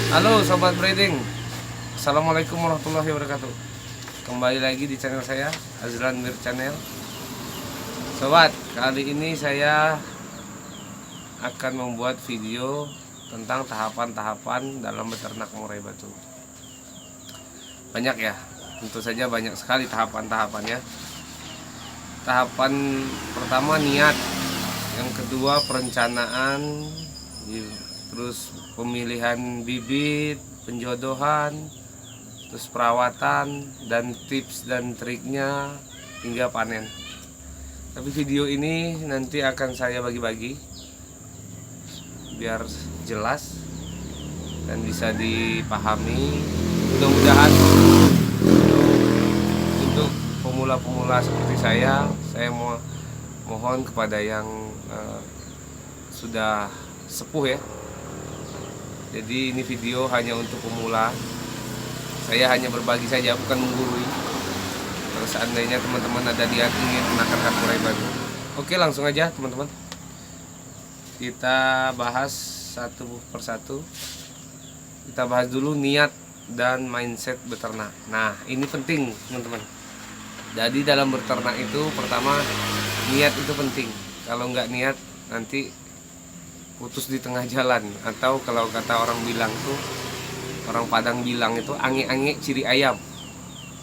Halo sobat breeding, assalamualaikum warahmatullahi wabarakatuh. Kembali lagi di channel saya, Azlan Mir Channel. Sobat, kali ini saya akan membuat video tentang tahapan-tahapan dalam beternak murai batu. Banyak ya, tentu saja banyak sekali tahapan-tahapannya. Tahapan pertama niat, yang kedua perencanaan, terus pemilihan bibit, penjodohan, terus perawatan dan tips dan triknya hingga panen. Tapi video ini nanti akan saya bagi-bagi biar jelas dan bisa dipahami. Mudah-mudahan untuk pemula-pemula seperti saya mohon kepada yang sudah sepuh ya. Jadi ini video hanya untuk pemula. Saya hanya berbagi saja, bukan menggurui. Kalau seandainya teman-teman ada niat ingin menakarkan murai batu, oke, langsung aja teman-teman. Kita bahas satu persatu. Kita bahas dulu niat dan mindset beternak. Nah, ini penting teman-teman. Jadi dalam beternak itu pertama niat itu penting. Kalau nggak niat nanti putus di tengah jalan, atau kalau kata orang bilang tuh, orang Padang bilang itu ange-ange ciri ayam,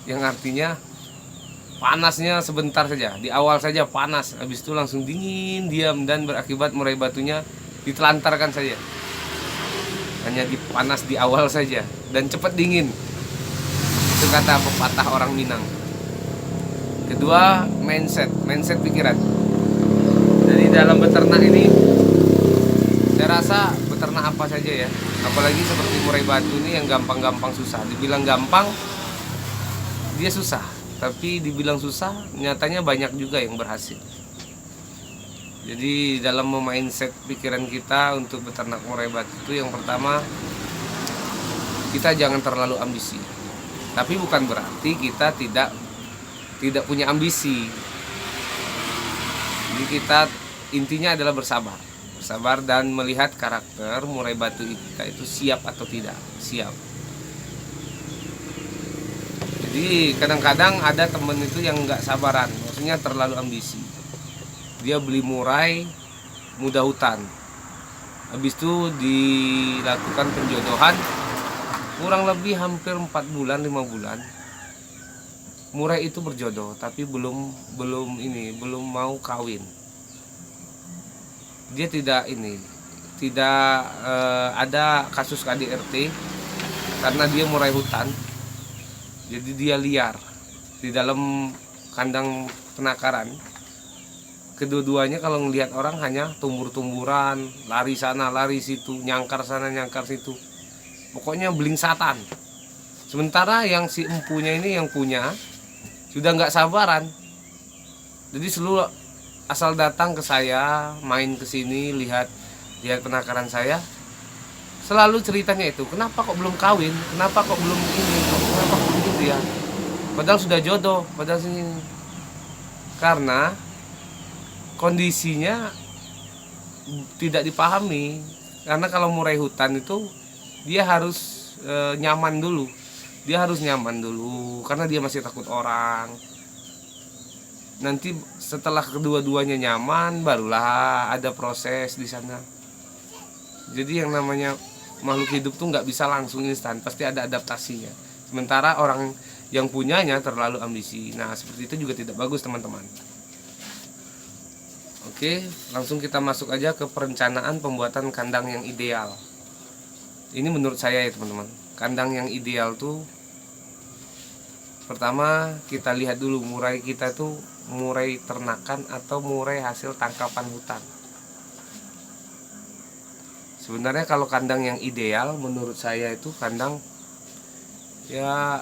yang artinya panasnya sebentar saja, di awal saja panas, habis itu langsung dingin diam dan berakibat murai batunya ditelantarkan saja. Hanya dipanas di awal saja dan cepat dingin. Itu kata pepatah orang Minang. Kedua, mindset pikiran. Jadi dalam beternak ini saya rasa beternak apa saja ya, apalagi seperti murai batu ini yang gampang-gampang susah. Dibilang gampang dia susah, tapi dibilang susah nyatanya banyak juga yang berhasil. Jadi dalam memindset pikiran kita untuk beternak murai batu itu, yang pertama kita jangan terlalu ambisi. Tapi bukan berarti kita tidak punya ambisi. Jadi kita intinya adalah bersabar dan melihat karakter murai batu kita itu siap atau tidak siap. Jadi kadang-kadang ada temen itu yang nggak sabaran, maksudnya terlalu ambisi. Dia beli murai muda hutan, habis itu dilakukan penjodohan kurang lebih hampir 4 bulan 5 bulan. Murai itu berjodoh tapi belum mau kawin. Dia tidak ada kasus KDRT karena dia murai hutan, jadi dia liar di dalam kandang penakaran. Kedua-duanya kalau ngelihat orang hanya tumbur-tumburan, lari sana lari situ, nyangkar sana nyangkar situ, pokoknya beling satan. Sementara yang si empunya ini, yang punya, sudah nggak sabaran. Jadi seluruh asal datang ke saya, main ke sini, lihat penakaran saya, selalu ceritanya itu, kenapa kok belum kawin, kenapa kok belum ini, kenapa kok begitu ya, padahal sudah jodoh, padahal sini. Karena kondisinya tidak dipahami. Karena kalau murai hutan itu dia harus nyaman dulu, karena dia masih takut orang. Nanti setelah kedua-duanya nyaman, barulah ada proses di sana. Jadi yang namanya makhluk hidup tuh nggak bisa langsung instan, pasti ada adaptasinya. Sementara orang yang punyanya terlalu ambisi. Nah, seperti itu juga tidak bagus teman-teman. Oke, langsung kita masuk aja ke perencanaan pembuatan kandang yang ideal. Ini menurut saya ya teman-teman, kandang yang ideal tuh pertama kita lihat dulu murai kita tuh murai ternakan atau murai hasil tangkapan hutan. Sebenarnya kalau kandang yang ideal menurut saya itu kandang ya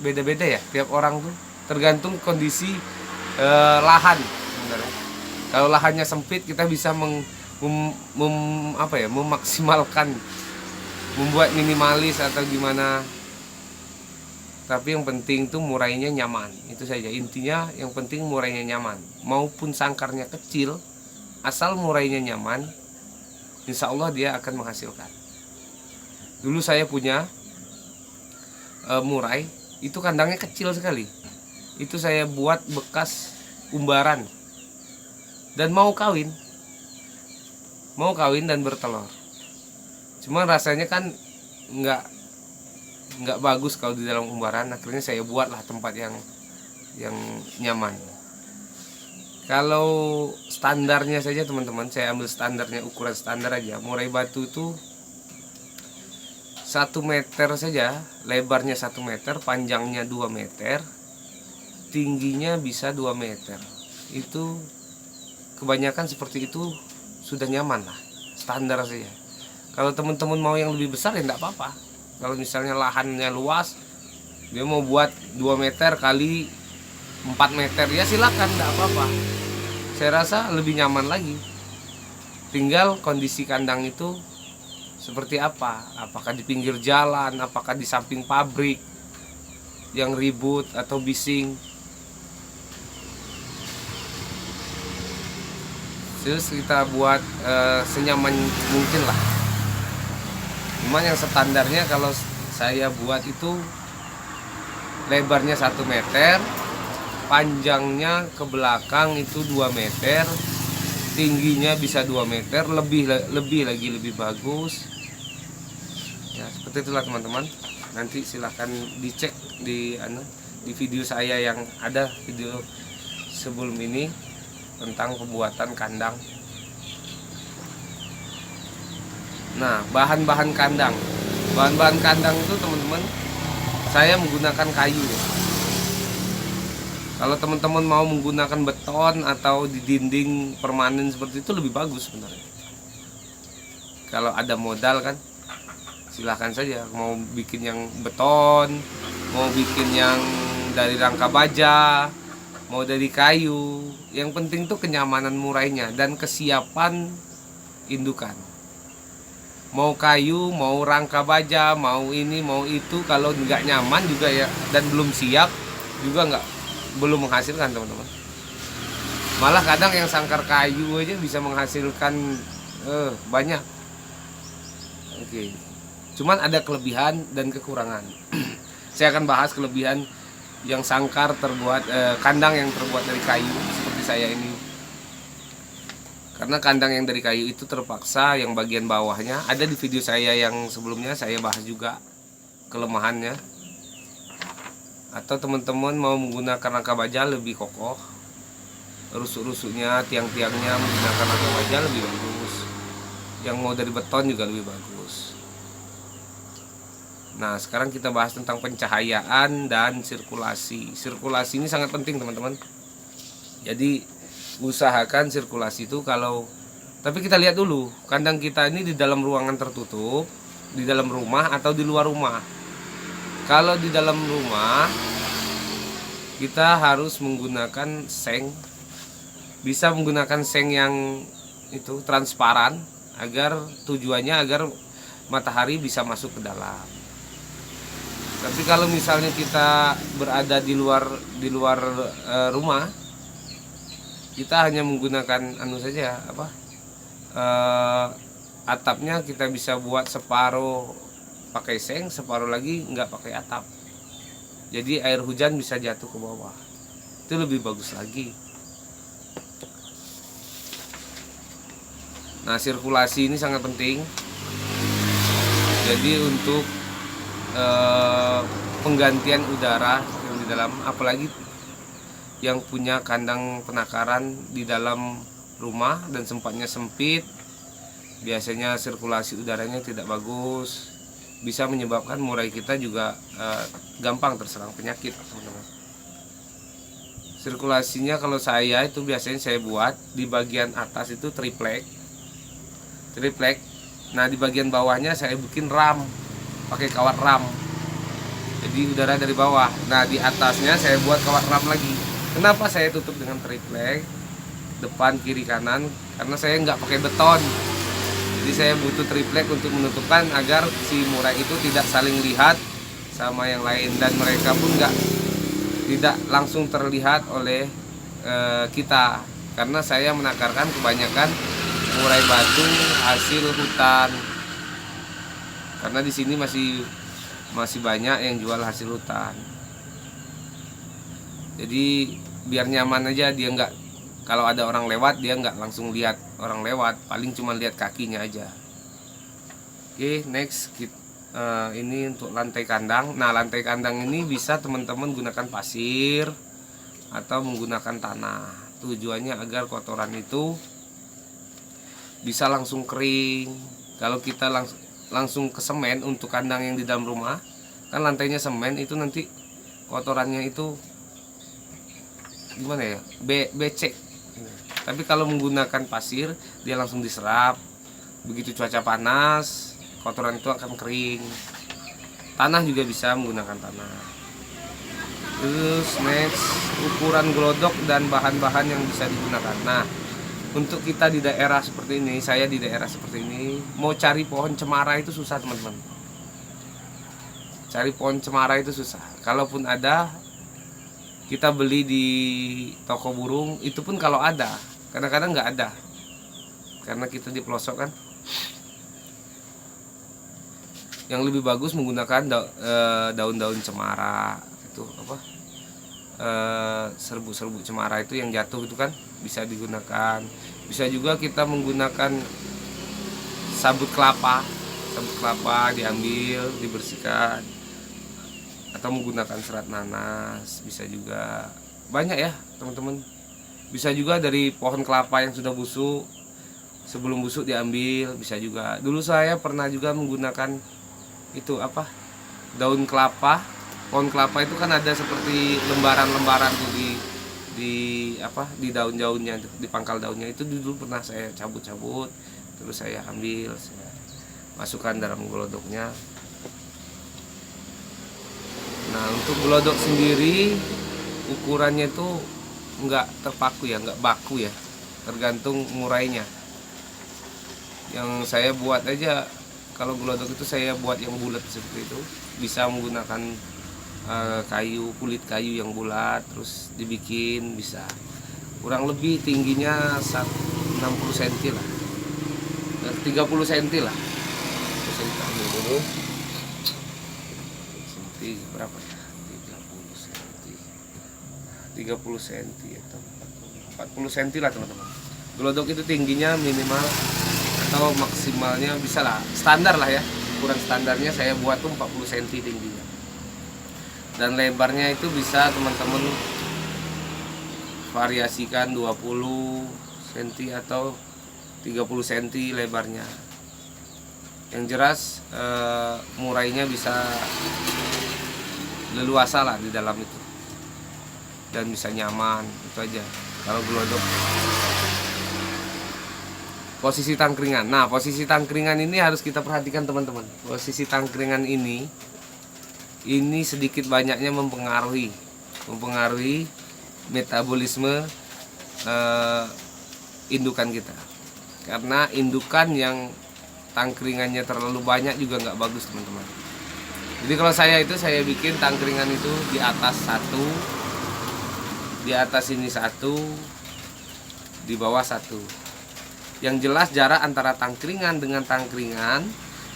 beda-beda ya, tiap orang tuh tergantung kondisi lahan sebenarnya. Kalau lahannya sempit kita bisa memaksimalkan, membuat minimalis atau gimana. Tapi yang penting tuh murainya nyaman, itu saja intinya. Yang penting murainya nyaman, maupun sangkarnya kecil, asal murainya nyaman, insya Allah dia akan menghasilkan. Dulu saya punya murai, itu kandangnya kecil sekali. Itu saya buat bekas umbaran dan mau kawin dan bertelur. Cuma rasanya kan nggak bagus kalau di dalam umbaran. Akhirnya saya buatlah tempat yang nyaman. Kalau standarnya saja teman-teman, saya ambil standarnya, ukuran standar aja. Murai batu itu 1 meter saja, lebarnya 1 meter, panjangnya 2 meter, tingginya bisa 2 meter. Itu kebanyakan seperti itu sudah nyaman lah, standar saja. Kalau teman-teman mau yang lebih besar ya enggak apa-apa. Kalau misalnya lahannya luas, dia mau buat 2 meter kali 4 meter, ya silakan, enggak apa-apa. Saya rasa lebih nyaman lagi. Tinggal kondisi kandang itu seperti apa, apakah di pinggir jalan, apakah di samping pabrik yang ribut atau bising. Terus kita buat senyaman mungkin lah. Cuman yang standarnya kalau saya buat itu lebarnya 1 meter, panjangnya ke belakang itu 2 meter, tingginya bisa 2 meter, lebih bagus. Ya, seperti itulah teman-teman. Nanti silahkan dicek di video saya yang ada video sebelum ini tentang pembuatan kandang. Nah, bahan-bahan kandang itu teman-teman, saya menggunakan kayu. Kalau teman-teman mau menggunakan beton atau di dinding permanen seperti itu lebih bagus sebenarnya. Kalau ada modal kan, silahkan saja. Mau bikin yang beton, mau bikin yang dari rangka baja, mau dari kayu. Yang penting tuh kenyamanan murainya dan kesiapan indukan. Mau kayu, mau rangka baja, mau ini, mau itu, kalau nggak nyaman juga ya, dan belum siap juga belum menghasilkan teman-teman. Malah kadang yang sangkar kayu aja bisa menghasilkan banyak. Oke. Cuman ada kelebihan dan kekurangan. Saya akan bahas kelebihan yang sangkar kandang yang terbuat dari kayu seperti saya ini. Karena kandang yang dari kayu itu terpaksa yang bagian bawahnya, ada di video saya yang sebelumnya saya bahas juga kelemahannya. Atau teman-teman mau menggunakan rangka baja lebih kokoh, rusuk-rusuknya, tiang-tiangnya menggunakan rangka baja lebih bagus. Yang mau dari beton juga lebih bagus. Nah, sekarang kita bahas tentang pencahayaan dan sirkulasi. Sirkulasi ini sangat penting teman-teman. Jadi usahakan sirkulasi itu tapi kita lihat dulu kandang kita ini di dalam ruangan tertutup, di dalam rumah atau di luar rumah. Kalau di dalam rumah kita harus menggunakan seng, bisa menggunakan seng yang itu transparan, tujuannya agar matahari bisa masuk ke dalam. Tapi kalau misalnya kita berada di luar rumah, kita hanya menggunakan atapnya kita bisa buat separuh pakai seng, separuh lagi nggak pakai atap. Jadi air hujan bisa jatuh ke bawah. Itu lebih bagus lagi. Nah, sirkulasi ini sangat penting. Jadi untuk penggantian udara yang di dalam, apalagi yang punya kandang penakaran di dalam rumah dan tempatnya sempit, biasanya sirkulasi udaranya tidak bagus, bisa menyebabkan murai kita juga gampang terserang penyakit, teman-teman. Sirkulasinya kalau saya itu biasanya saya buat di bagian atas itu triplek. Nah, di bagian bawahnya saya bikin ram, pakai kawat ram. Jadi udara dari bawah. Nah, di atasnya saya buat kawat ram lagi. Kenapa saya tutup dengan triplek depan, kiri, kanan? Karena saya nggak pakai beton. Jadi saya butuh triplek untuk menutupkan agar si murai itu tidak saling lihat sama yang lain, dan mereka pun tidak langsung terlihat oleh kita. Karena saya menakarkan kebanyakan murai batu hasil hutan, karena di sini masih banyak yang jual hasil hutan. Jadi biar nyaman aja, dia nggak, kalau ada orang lewat dia nggak langsung lihat orang lewat, paling cuma lihat kakinya aja. Oke, next ini untuk lantai kandang. Nah, lantai kandang ini bisa teman-teman gunakan pasir atau menggunakan tanah. Tujuannya agar kotoran itu bisa langsung kering. Kalau kita langsung ke semen untuk kandang yang di dalam rumah, kan lantainya semen, itu nanti kotorannya itu gimana ya, becek. Tapi kalau menggunakan pasir, dia langsung diserap. Begitu cuaca panas, kotoran itu akan kering. Tanah juga bisa menggunakan tanah. Terus next, ukuran glodok dan bahan-bahan yang bisa digunakan. Nah, untuk kita di daerah seperti ini, saya di daerah seperti ini, mau cari pohon cemara itu susah teman-teman. Cari pohon cemara itu susah. Kalaupun ada, kita beli di toko burung, itu pun kalau ada, kadang-kadang nggak ada, karena kita di pelosok kan. Yang lebih bagus menggunakan daun-daun cemara itu apa, serbuk-serbuk cemara itu yang jatuh itu kan bisa digunakan. Bisa juga kita menggunakan sabut kelapa diambil, dibersihkan, atau menggunakan serat nanas, bisa juga. Banyak ya teman-teman. Bisa juga dari pohon kelapa yang sudah busuk, sebelum busuk diambil, bisa juga. Dulu saya pernah juga menggunakan itu apa, daun kelapa. Pohon kelapa itu kan ada seperti lembaran-lembaran tuh di daun-daunnya, di pangkal daunnya itu. Dulu pernah saya cabut-cabut, terus saya ambil, saya masukkan dalam glodoknya. Nah, untuk glodok sendiri ukurannya itu nggak terpaku ya, nggak baku ya, tergantung murainya. Yang saya buat aja, kalau glodok itu saya buat yang bulat seperti itu, bisa menggunakan kulit kayu yang bulat, terus dibikin bisa. Kurang lebih tingginya 60 cm lah, 30 cm lah. Saya ambil dulu. Berapa ya? 30 cm atau 40 cm lah teman-teman. Glodok itu tingginya minimal atau maksimalnya bisa lah, standar lah ya. Ukuran standarnya saya buat tuh 40 cm tingginya. Dan lebarnya itu bisa teman-teman variasikan 20 cm atau 30 cm lebarnya. Yang jelas murainya bisa leluasa lah di dalam itu, dan bisa nyaman. Itu aja kalau glodok. Posisi tangkringan. Nah, posisi tangkringan ini harus kita perhatikan teman-teman. Posisi tangkringan ini sedikit banyaknya mempengaruhi metabolisme indukan kita. Karena indukan yang tangkringannya terlalu banyak juga nggak bagus teman-teman. Jadi kalau saya bikin tangkringan itu di atas satu, di atas ini satu, di bawah satu. Yang jelas jarak antara tangkringan dengan tangkringan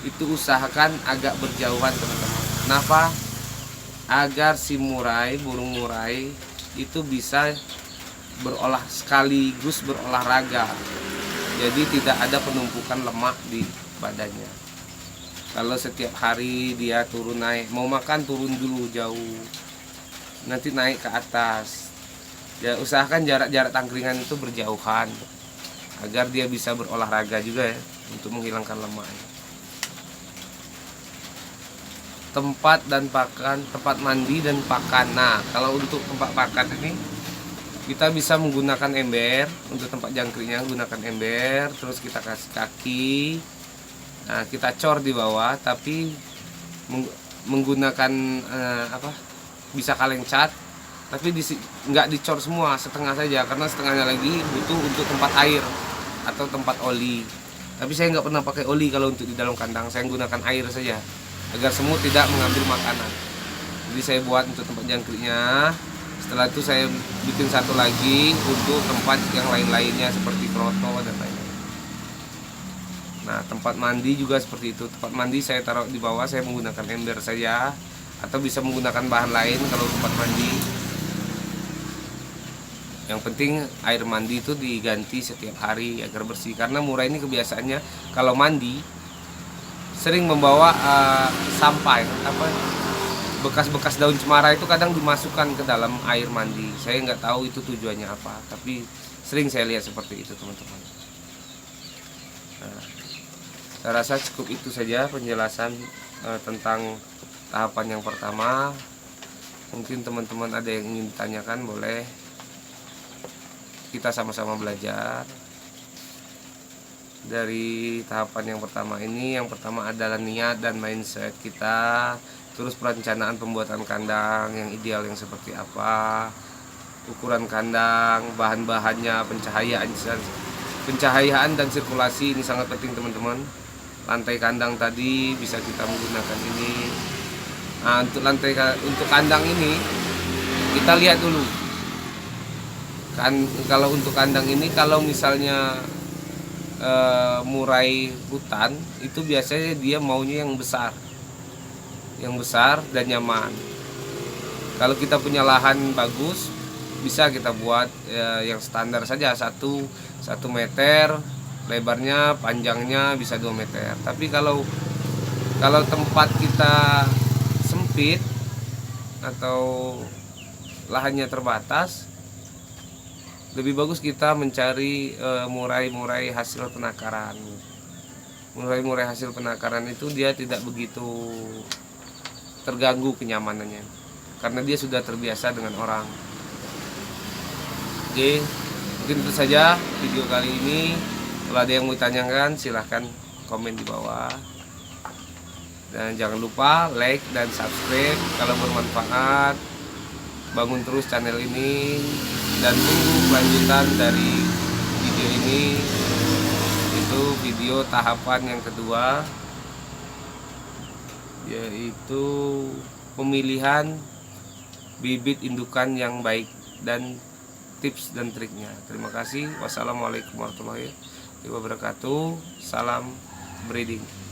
itu usahakan agak berjauhan teman-teman. Kenapa? Agar si burung murai itu bisa sekaligus berolahraga. Jadi tidak ada penumpukan lemak di badannya. Kalau setiap hari dia turun naik, mau makan turun dulu jauh, nanti naik ke atas. Ya, usahakan jarak tangkringan itu berjauhan agar dia bisa berolahraga juga ya, untuk menghilangkan lemak. Tempat mandi dan pakan. Nah, kalau untuk tempat pakan ini kita bisa menggunakan ember. Untuk tempat jangkriknya gunakan ember, terus kita kasih kaki. Nah, kita cor di bawah, tapi menggunakan bisa kaleng cat, tapi nggak dicor semua, setengah saja, karena setengahnya lagi butuh untuk tempat air atau tempat oli. Tapi saya nggak pernah pakai oli kalau untuk di dalam kandang, saya menggunakan air saja agar semut tidak mengambil makanan. Jadi saya buat untuk tempat jangkriknya. Setelah itu saya bikin satu lagi untuk tempat yang lain-lainnya seperti kroto dan lain-lain. Nah, tempat mandi juga seperti itu. Tempat mandi saya taruh di bawah, saya menggunakan ember saja atau bisa menggunakan bahan lain kalau tempat mandi. Yang penting air mandi itu diganti setiap hari agar bersih, karena Murai ini kebiasaannya kalau mandi sering membawa sampah bekas-bekas daun cemara itu kadang dimasukkan ke dalam air mandi. Saya nggak tahu itu tujuannya apa, tapi sering saya lihat seperti itu, teman-teman. Nah, saya rasa cukup itu saja penjelasan tentang tahapan yang pertama. Mungkin teman-teman ada yang ingin ditanyakan, boleh. Kita sama-sama belajar dari tahapan yang pertama ini. Yang pertama adalah niat dan mindset kita, terus perencanaan pembuatan kandang yang ideal yang seperti apa, ukuran kandang, bahan-bahannya, pencahayaan dan sirkulasi ini sangat penting, teman-teman. Lantai kandang tadi bisa kita menggunakan ini. Nah, untuk kandang ini kita lihat dulu kan. Kalau untuk kandang ini, kalau misalnya murai hutan itu biasanya dia maunya yang besar dan nyaman. Kalau kita punya lahan bagus, bisa kita buat yang standar saja, 1 meter lebarnya, panjangnya bisa 2 meter. Tapi kalau tempat kita sempit atau lahannya terbatas, lebih bagus kita mencari murai-murai hasil penakaran. Murai-murai hasil penakaran itu dia tidak begitu terganggu kenyamanannya, karena dia sudah terbiasa dengan orang. Oke, mungkin itu saja video kali ini. Kalau ada yang mau ditanyakan, silahkan komen di bawah. Dan jangan lupa like dan subscribe kalau bermanfaat. Bangun terus channel ini dan tunggu kelanjutan dari video ini. Itu video tahapan yang kedua, yaitu pemilihan bibit indukan yang baik dan tips dan triknya. Terima kasih. Wassalamualaikum warahmatullahi wabarakatuh. Salam breeding.